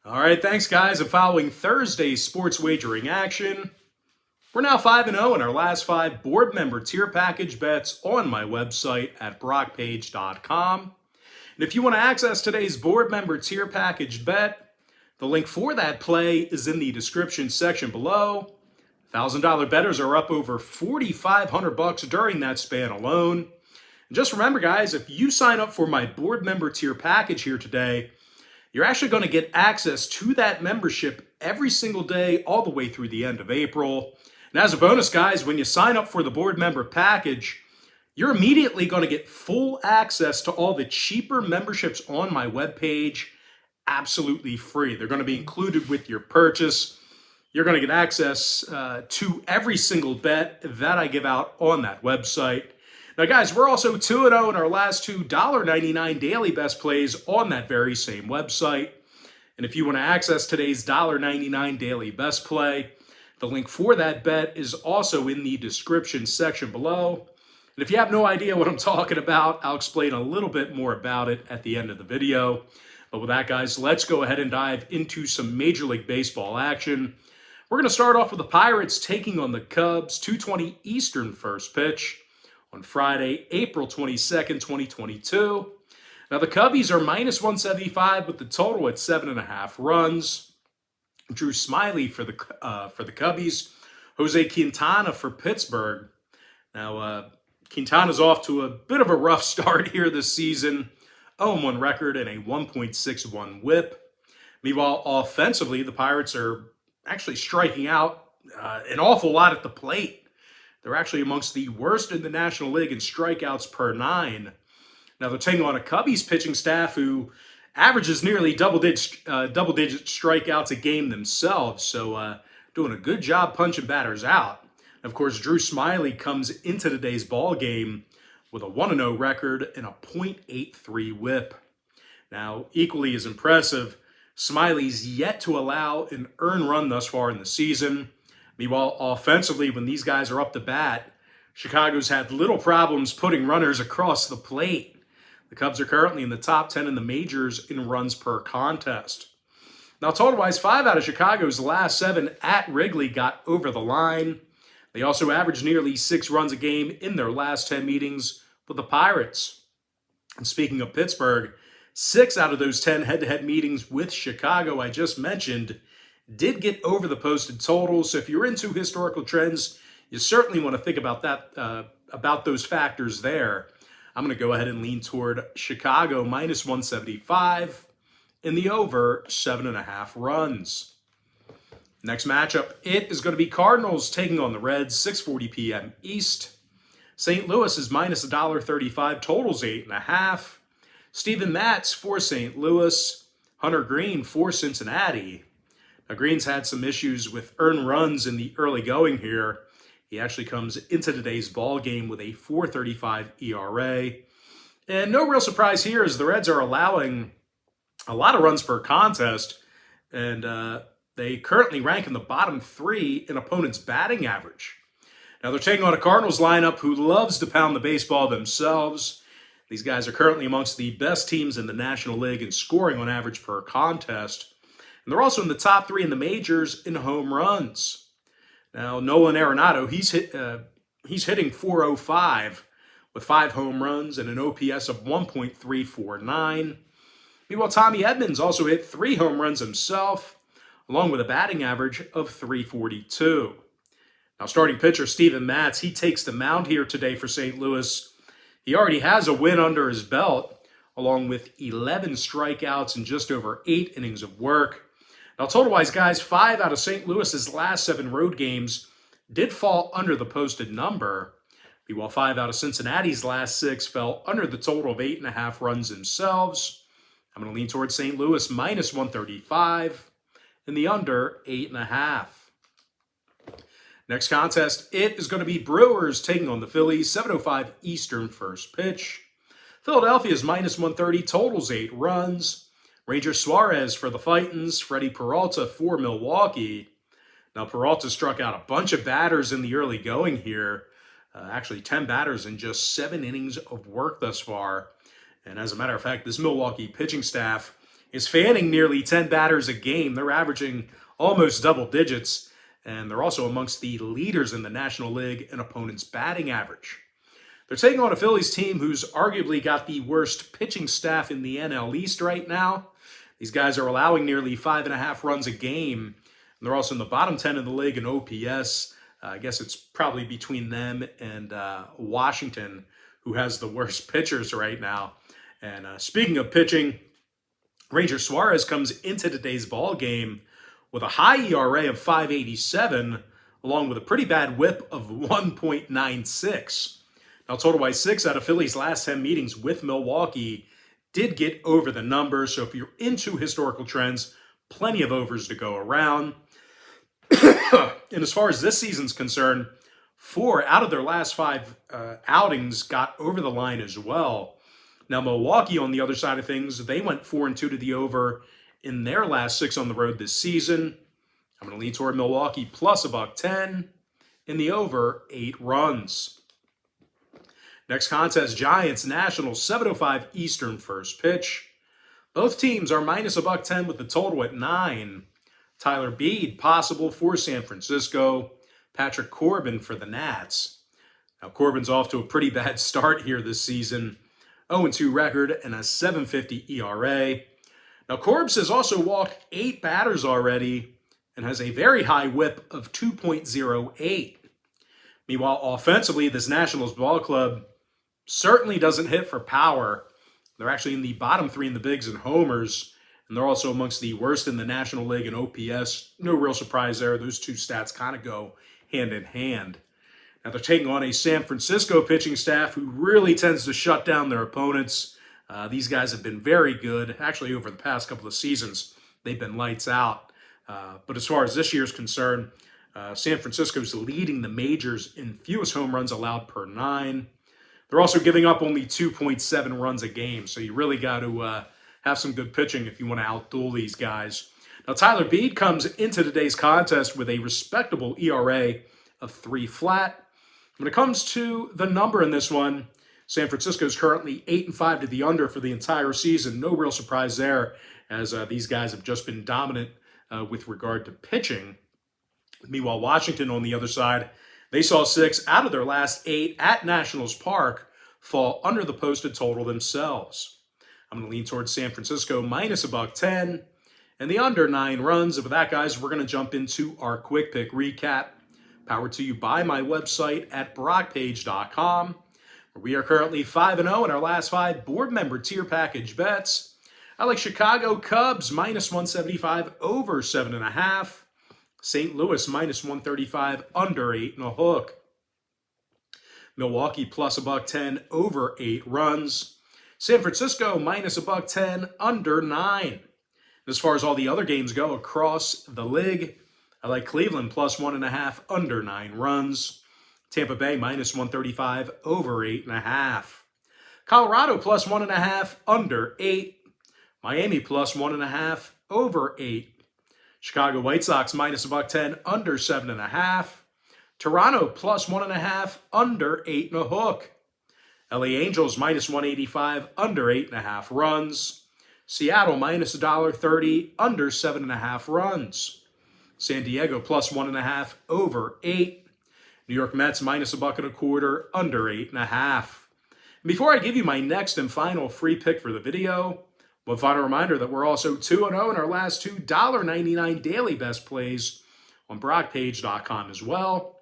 All right, thanks, guys. And following Thursday's sports wagering action, we're now 5-0 in our last 5 board member tier package bets on my website at brockpage.com. And if you want to access today's board member tier package bet, the link for that play is in the description section below. $1,000 bettors are up over $4,500 during that span alone. And just remember, guys, if you sign up for my board member tier package here today, you're actually going to get access to that membership every single day all the way through the end of April. And as a bonus, guys, when you sign up for the board member package, you're immediately going to get full access to all the cheaper memberships on my webpage, absolutely free. They're going to be included with your purchase. You're going to get access to every single bet that I give out on that website. Now, guys, we're also 2-0 in our last 2 $1.99 daily best plays on that very same website. And if you want to access today's $1.99 daily best play, the link for that bet is also in the description section below. And if you have no idea what I'm talking about, I'll explain a little bit more about it at the end of the video. But with that, guys, let's go ahead and dive into some Major League Baseball action. We're going to start off with the Pirates taking on the Cubs, 2:20 Eastern first pitch on Friday, April 22nd, 2022. Now, the Cubbies are minus 175 with the total at 7.5 runs. Drew Smiley for the Cubbies, Jose Quintana for Pittsburgh. Now, Quintana's off to a bit of a rough start here this season. 0-1 record and a 1.61 whip. Meanwhile, offensively, the Pirates are actually striking out an awful lot at the plate. They're actually amongst the worst in the National League in strikeouts per 9. Now, they're taking on a Cubbies pitching staff who averages nearly double-digit strikeouts a game themselves, so doing a good job punching batters out. Of course, Drew Smiley comes into today's ball game with a 1-0 record and a .83 whip. Now, equally as impressive, Smiley's yet to allow an earned run thus far in the season. Meanwhile, offensively, when these guys are up to bat, Chicago's had little problems putting runners across the plate. The Cubs are currently in the top 10 in the majors in runs per contest. Now, total-wise, 5 out of Chicago's last 7 at Wrigley got over the line. They also averaged nearly 6 runs a game in their last 10 meetings with the Pirates. And speaking of Pittsburgh, 6 out of those 10 head-to-head meetings with Chicago I just mentioned did get over the posted totals. So if you're into historical trends, you certainly want to think about that, about those factors there. I'm going to go ahead and lean toward Chicago minus 175 in the over 7.5 runs. Next matchup, it is going to be Cardinals taking on the Reds, 6:40 p.m. East. St. Louis is minus $1.35, totals 8.5. Steven Matz for St. Louis, Hunter Green for Cincinnati. Now, Green's had some issues with earned runs in the early going here. He actually comes into today's ball game with a 4.35 ERA. And no real surprise here as the Reds are allowing a lot of runs per contest. And they currently rank in the bottom 3 in opponents' batting average. Now, they're taking on a Cardinals lineup who loves to pound the baseball themselves. These guys are currently amongst the best teams in the National League in scoring on average per contest. And they're also in the top 3 in the majors in home runs. Now, Nolan Arenado, he's hitting .405 with 5 home runs and an OPS of 1.349. Meanwhile, Tommy Edmonds also hit 3 home runs himself, along with a batting average of .342. Now, starting pitcher Steven Matz, he takes the mound here today for St. Louis. He already has a win under his belt, along with 11 strikeouts and just over 8 innings of work. Now, total-wise, guys, 5 out of St. Louis's last 7 road games did fall under the posted number. Meanwhile, 5 out of Cincinnati's last 6 fell under the total of 8.5 runs themselves. I'm going to lean towards St. Louis minus 135 and the under 8.5. Next contest, it is going to be Brewers taking on the Phillies, 7:05 Eastern first pitch. Philadelphia is minus 130, totals 8 runs. Ranger Suarez for the Fightins, Freddie Peralta for Milwaukee. Now, Peralta struck out a bunch of batters in the early going here. Actually, 10 batters in just 7 innings of work thus far. And as a matter of fact, this Milwaukee pitching staff is fanning nearly 10 batters a game. They're averaging almost double digits, and they're also amongst the leaders in the National League in opponents' batting average. They're taking on a Phillies team who's arguably got the worst pitching staff in the NL East right now. These guys are allowing nearly 5.5 runs a game. And they're also in the bottom 10 of the league in OPS. I guess it's probably between them and Washington, who has the worst pitchers right now. And speaking of pitching, Ranger Suarez comes into today's ball game with a high ERA of 5.87, along with a pretty bad whip of 1.96. Now, total-wise, 6 out of Philly's last 10 meetings with Milwaukee did get over the number. So if you're into historical trends, plenty of overs to go around. And as far as this season's concerned, 4 out of their last 5 outings got over the line as well. Now, Milwaukee, on the other side of things, they went 4-2 to the over in their last 6 on the road this season. I'm going to lean toward Milwaukee plus $1.10 in the over 8 runs. Next contest, Giants Nationals, 7:05 Eastern first pitch. Both teams are minus $1.10 with the total at 9. Tyler Beede possible for San Francisco. Patrick Corbin for the Nats. Now, Corbin's off to a pretty bad start here this season. 0-2 record and a 7.50 ERA. Now, Corbs has also walked 8 batters already and has a very high whip of 2.08. Meanwhile, offensively, this Nationals ball club certainly doesn't hit for power. They're actually in the bottom 3 in the bigs and homers, and they're also amongst the worst in the National League in OPS. No real surprise there. Those two stats kind of go hand in hand. Now, they're taking on a San Francisco pitching staff who really tends to shut down their opponents. These guys have been very good. Actually, over the past couple of seasons, they've been lights out. But as far as this year's concerned, San Francisco's leading the majors in fewest home runs allowed per 9. They're also giving up only 2.7 runs a game, so you really got to have some good pitching if you want to outduel these guys. Now, Tyler Beede comes into today's contest with a respectable ERA of 3 flat. When it comes to the number in this one, San Francisco is currently 8-5 to the under for the entire season. No real surprise there, as these guys have just been dominant with regard to pitching. Meanwhile, Washington on the other side, they saw 6 out of their last 8 at Nationals Park fall under the posted total themselves. I'm going to lean towards San Francisco minus $1.10 and the under 9 runs. And with that, guys, we're going to jump into our quick pick recap. Powered to you by my website at brockpage.com, where we are currently 5-0 in our last 5 board member tier package bets. I like Chicago Cubs minus 175 over 7.5. St. Louis minus 135 under 8.5. Milwaukee plus $1.10 over 8 runs. San Francisco minus $1.10 under 9. As far as all the other games go across the league, I like Cleveland plus 1.5 under 9 runs. Tampa Bay minus 135 over 8.5. Colorado plus 1.5 under 8. Miami plus 1.5 over 8. Chicago White Sox minus $1.10 under 7.5. Toronto plus 1.5 under 8.5. LA Angels minus 185 under 8.5 runs. Seattle minus $1.30 under 7.5 runs. San Diego plus 1.5 over 8. New York Mets minus $1.25 under 8.5. Before I give you my next and final free pick for the video, one final reminder that we're also 2-0 in our last 2 $1.99 daily best plays on brockpage.com as well.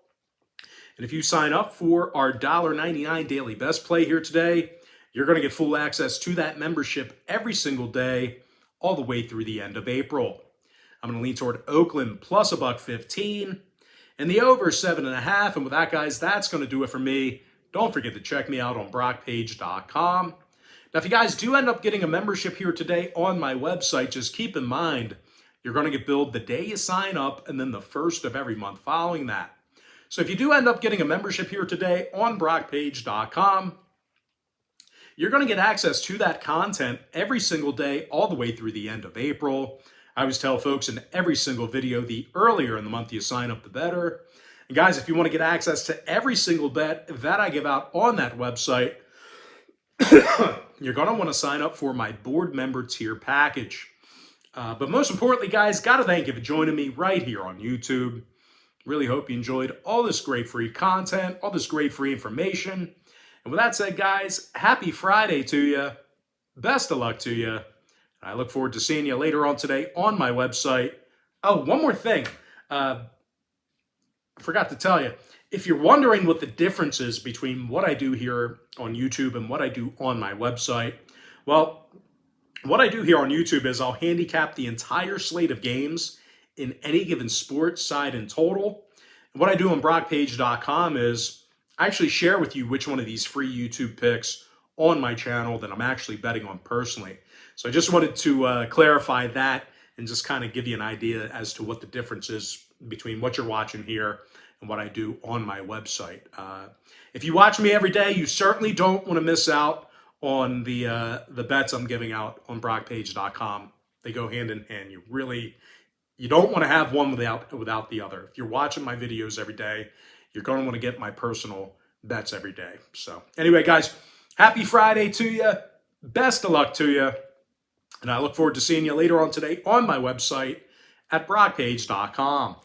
And if you sign up for our $1.99 daily best play here today, you're going to get full access to that membership every single day, all the way through the end of April. I'm going to lean toward Oakland plus $1.15 and the over 7.5. And with that, guys, that's going to do it for me. Don't forget to check me out on brockpage.com. Now, if you guys do end up getting a membership here today on my website, just keep in mind, you're going to get billed the day you sign up and then the first of every month following that. So if you do end up getting a membership here today on brockpage.com, you're going to get access to that content every single day all the way through the end of April. I always tell folks in every single video, the earlier in the month you sign up, the better. And guys, if you want to get access to every single bet that I give out on that website, you're going to want to sign up for my board member tier package. But most importantly, guys, got to thank you for joining me right here on YouTube. Really hope you enjoyed all this great free content, all this great free information. And with that said, guys, happy Friday to you. Best of luck to you. I look forward to seeing you later on today on my website. Oh, one more thing. I forgot to tell you. If you're wondering what the difference is between what I do here on YouTube and what I do on my website, well, what I do here on YouTube is I'll handicap the entire slate of games in any given sport, side, and total. And what I do on BrockPage.com is I actually share with you which one of these free YouTube picks on my channel that I'm actually betting on personally. So I just wanted to clarify that and just kind of give you an idea as to what the difference is between what you're watching here and what I do on my website. If you watch me every day, you certainly don't want to miss out on the bets I'm giving out on BrockPage.com. They go hand in hand. You don't want to have one without the other. If you're watching my videos every day, you're going to want to get my personal bets every day. So anyway, guys, happy Friday to you. Best of luck to you. And I look forward to seeing you later on today on my website at BrockPage.com.